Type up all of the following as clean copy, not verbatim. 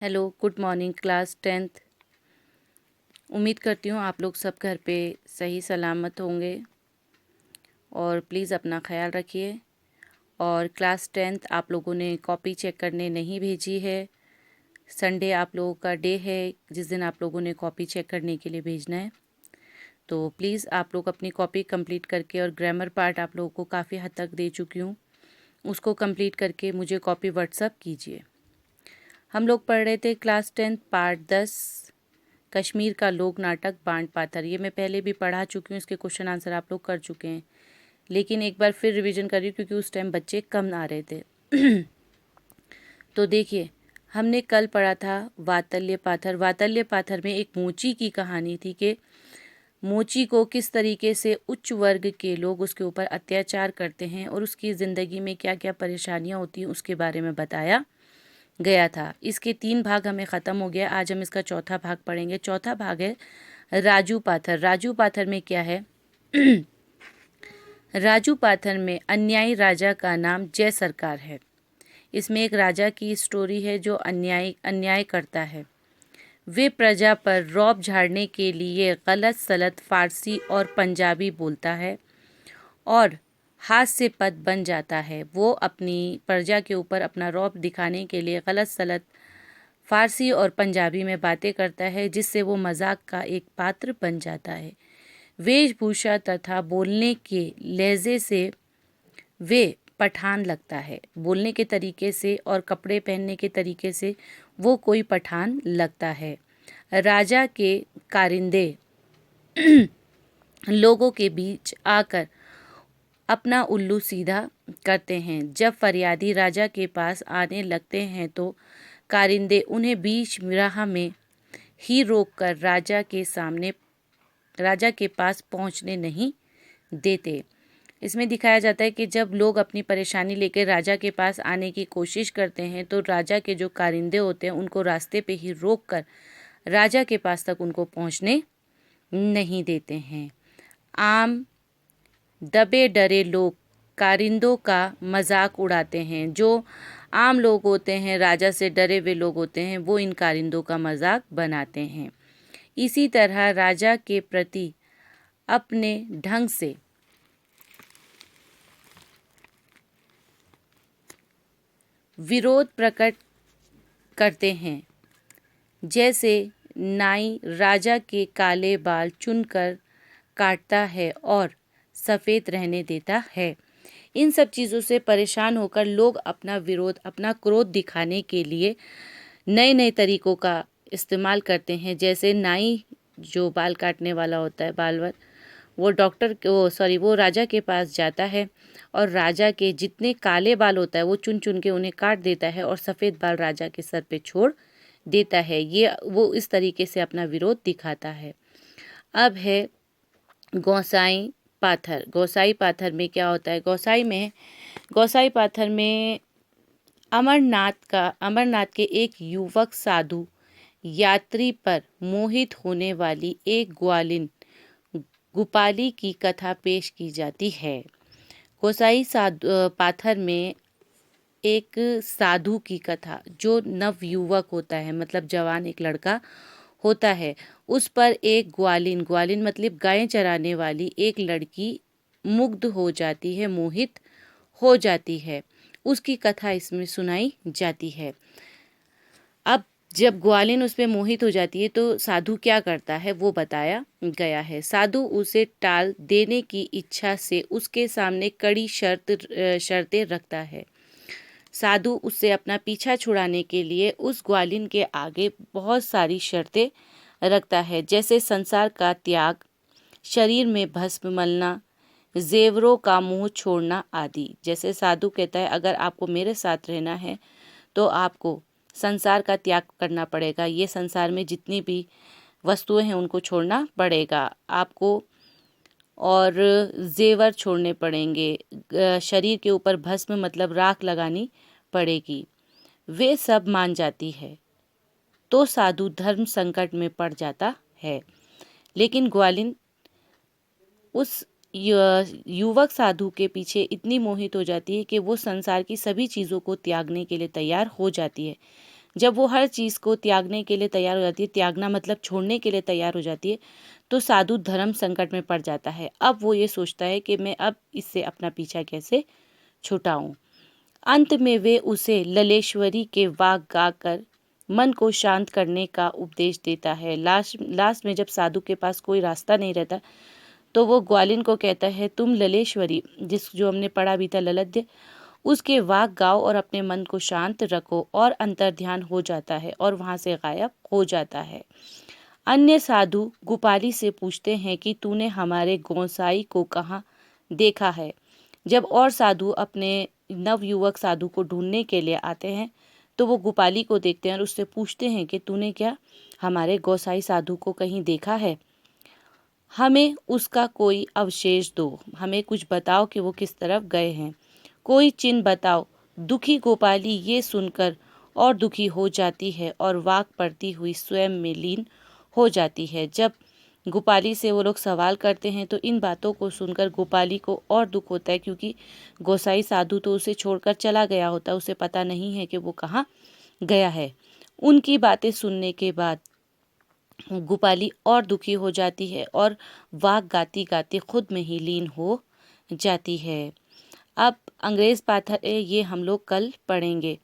Hello, good morning class 10th। उम्मीद करती हूँ आप लोग सब घर पे सही सलामत होंगे और प्लीज़ अपना ख्याल रखिए। और क्लास 10th आप लोगों ने कॉपी चेक करने नहीं भेजी है। संडे आप लोगों का डे है जिस दिन आप लोगों ने कॉपी चेक करने के लिए भेजना है। तो प्लीज़ आप लोग अपनी कॉपी कंप्लीट करके, और ग्रामर पार्ट आप लोगों को काफ़ी हद तक दे चुकी हूँ, उसको कंप्लीट करके मुझे कॉपी व्हाट्सअप कीजिए। हम लोग पढ़ रहे थे क्लास 10th पार्ट 10 कश्मीर का लोक नाटक बांड पाथर। ये मैं पहले भी पढ़ा चुकी हूँ, इसके क्वेश्चन आंसर आप लोग कर चुके हैं, लेकिन एक बार फिर रिवीजन कर रही हूँ क्योंकि उस टाइम बच्चे कम आ रहे थे। तो देखिए, हमने कल पढ़ा था वात्सल्य पाथर। वात्सल्य पाथर में एक मोची की कहानी थी कि मोची को किस तरीके से उच्च वर्ग के लोग उसके ऊपर अत्याचार करते हैं और उसकी ज़िंदगी में क्या क्या परेशानियाँ होती हैं उसके बारे में बताया गया था। इसके 3 भाग हमें ख़त्म हो गया। आज हम इसका चौथा भाग पढ़ेंगे। चौथा भाग है राजू पाथर। राजू पाथर में क्या है? राजू पाथर में अन्यायी राजा का नाम जय सरकार है। इसमें एक राजा की स्टोरी है जो अन्याय करता है। वे प्रजा पर रौब झाड़ने के लिए गलत सलत फारसी और पंजाबी बोलता है और हास्य पद बन जाता है। वो अपनी प्रजा के ऊपर अपना रौब दिखाने के लिए गलत सलत फारसी और पंजाबी में बातें करता है, जिससे वो मजाक का एक पात्र बन जाता है। वेशभूषा तथा बोलने के लहजे से वे पठान लगता है। बोलने के तरीके से और कपड़े पहनने के तरीके से वो कोई पठान लगता है। राजा के कारिंदे लोगों के बीच आकर अपना उल्लू सीधा करते हैं। जब फरियादी राजा के पास आने लगते हैं तो कारिंदे उन्हें बीच राह में ही रोककर राजा के पास पहुंचने नहीं देते। इसमें दिखाया जाता है कि जब लोग अपनी परेशानी लेकर राजा के पास आने की कोशिश करते हैं तो राजा के जो कारिंदे होते हैं उनको रास्ते पे ही रोककर राजा के पास तक उनको पहुंचने नहीं देते हैं। आम दबे डरे लोग कारिंदों का मजाक उड़ाते हैं। जो आम लोग होते हैं, राजा से डरे हुए लोग होते हैं, वो इन कारिंदों का मजाक बनाते हैं। इसी तरह राजा के प्रति अपने ढंग से विरोध प्रकट करते हैं। जैसे नाई राजा के काले बाल चुनकर काटता है और सफ़ेद रहने देता है। इन सब चीज़ों से परेशान होकर लोग अपना विरोध, अपना क्रोध दिखाने के लिए नए नए तरीक़ों का इस्तेमाल करते हैं। जैसे नाई जो बाल काटने वाला होता है, बालवर, वो राजा के पास जाता है और राजा के जितने काले बाल होता है वो चुन चुन के उन्हें काट देता है और सफ़ेद बाल राजा के सर पे छोड़ देता है। ये वो इस तरीके से अपना विरोध दिखाता है। अब है गोसाई पाथर। गोसाई पाथर में क्या होता है? गोसाई पाथर में अमरनाथ के एक युवक साधु यात्री पर मोहित होने वाली एक ग्वालिन गोपाली की कथा पेश की जाती है। गोसाई पाथर में एक साधु की कथा, जो नवयुवक होता है, मतलब जवान एक लड़का होता है, उस पर एक ग्वालिन मतलब गायें चराने वाली एक लड़की मुग्ध हो जाती है, मोहित हो जाती है। उसकी कथा इसमें सुनाई जाती है। अब जब ग्वालिन उस पे मोहित हो जाती है तो साधु क्या करता है वो बताया गया है। साधु उसे टाल देने की इच्छा से उसके सामने कड़ी शर्तें रखता है। साधु उससे अपना पीछा छुड़ाने के लिए उस ग्वालिन के आगे बहुत सारी शर्तें रखता है, जैसे संसार का त्याग, शरीर में भस्म मलना, जेवरों का मुंह छोड़ना आदि। जैसे साधु कहता है, अगर आपको मेरे साथ रहना है तो आपको संसार का त्याग करना पड़ेगा। ये संसार में जितनी भी वस्तुएं हैं उनको छोड़ना पड़ेगा आपको, और जेवर छोड़ने पड़ेंगे। शरीर के ऊपर भस्म मतलब राख लगानी पड़ेगी। वे सब मान जाती है तो साधु धर्म संकट में पड़ जाता है। लेकिन ग्वालिन उस युवक साधु के पीछे इतनी मोहित हो जाती है कि वो संसार की सभी चीज़ों को त्यागने के लिए तैयार हो जाती है। जब वो हर चीज़ को त्यागने के लिए तैयार हो जाती है, त्यागना मतलब छोड़ने के लिए तैयार हो जाती है, तो साधु धर्म संकट में पड़ जाता है। अब वो ये सोचता है कि मैं अब इससे अपना पीछा कैसे छुड़ाऊं। अंत में वे उसे ललेश्वरी के वाक गाकर मन को शांत करने का उपदेश देता है। लास्ट में जब साधु के पास कोई रास्ता नहीं रहता तो वो ग्वालिन को कहता है, तुम ललेश्वरी, जो हमने पढ़ा भी था ललध्य, उसके वाक गाओ और अपने मन को शांत रखो, और अंतर ध्यान हो जाता है और वहां से गायब हो जाता है। अन्य साधु गोपाली से पूछते हैं कि तूने हमारे गोसाई को कहाँ देखा है। जब और साधु अपने नवयुवक साधु को ढूंढने के लिए आते हैं तो वो गोपाली को देखते हैं और उससे पूछते हैं कि तूने क्या हमारे गोसाई साधु को कहीं देखा है, हमें उसका कोई अवशेष दो, हमें कुछ बताओ कि वो किस तरफ गए हैं, कोई चिन्ह बताओ। दुखी गोपाली ये सुनकर और दुखी हो जाती है और वाक पड़ती हुई स्वयं में लीन हो जाती है। जब गोपाली से वो लोग सवाल करते हैं तो इन बातों को सुनकर गोपाली को और दुख होता है, क्योंकि गोसाई साधु तो उसे छोड़कर चला गया होता, उसे पता नहीं है कि वो कहाँ गया है। उनकी बातें सुनने के बाद गोपाली और दुखी हो जाती है और वाक गाती गाती खुद में ही लीन हो जाती है। अब अंग्रेज पाथर ये हम लोग कल पढ़ेंगे,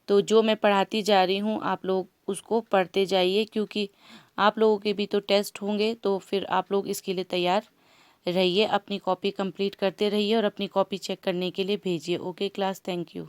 तो जो मैं पढ़ाती जा रही हूँ आप लोग उसको पढ़ते जाइए, क्योंकि आप लोगों के भी तो टेस्ट होंगे, तो फिर आप लोग इसके लिए तैयार रहिए। अपनी कॉपी कंप्लीट करते रहिए और अपनी कॉपी चेक करने के लिए भेजिए। Okay class, thank you.